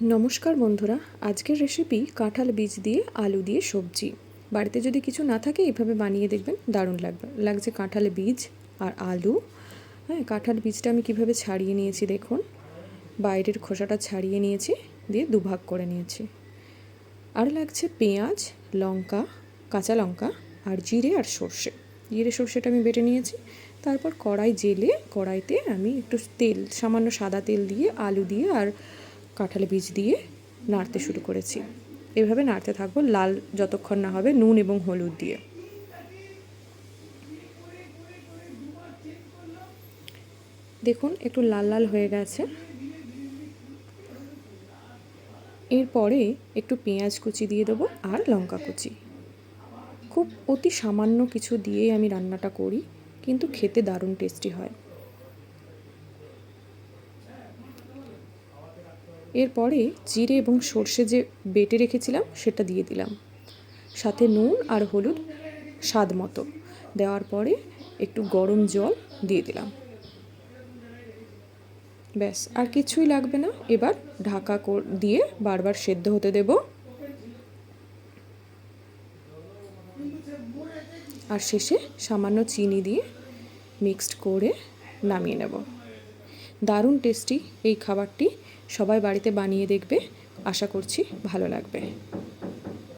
নমস্কার বন্ধুরা, আজকের রেসিপি কাঁঠাল বীজ দিয়ে আলু দিয়ে সবজি। বাড়িতে যদি কিছু না থাকে এভাবে বানিয়ে দেখবেন, দারুণ লাগছে। কাঁঠাল বীজ আর আলু। হ্যাঁ, কাঁঠাল বীজটা আমি কিভাবে ছাড়িয়ে নিয়েছি দেখুন। বাইরের খোসাটা ছাড়িয়ে নিয়েছি, দিয়ে দুভাগ করে নিয়েছি। আর লাগছে পেঁয়াজ, লঙ্কা, কাঁচা লঙ্কা আর জিরে আর সর্ষে। জিরে সর্ষেটা আমি বেটে নিয়েছি। তারপর কড়াই জেলে কড়াইতে আমি একটু তেল, সামান্য সাদা তেল দিয়ে আলু দিয়ে আর কাঁঠাল বীজ দিয়ে নাড়তে শুরু করেছি। এভাবে নাড়তে থাকবো লাল যতক্ষণ না হবে, নুন এবং হলুদ দিয়ে। দেখুন একটু লাল লাল হয়ে গেছে। এরপরে একটু পেঁয়াজ কুচি দিয়ে দেবো আর লঙ্কা কুচি। খুব অতি সামান্য কিছু দিয়েই আমি রান্নাটা করি, কিন্তু খেতে দারুণ টেস্টি হয়। এরপরে জিরে এবং সর্ষে যে বেটে রেখেছিলাম সেটা দিয়ে দিলাম, সাথে নুন আর হলুদ স্বাদ মতো। দেওয়ার পরে একটু গরম জল দিয়ে দিলাম। ব্যাস, আর কিছুই লাগবে না। এবার ঢাকা দিয়ে বারবার সেদ্ধ হতে দেব। আর শেষে সামান্য চিনি দিয়ে মিক্সড করে নামিয়ে নেব। দারুণ টেস্টি এই খাবারটি। সবাই বাড়িতে বানিয়ে দেখবে, আশা করছি ভালো লাগবে।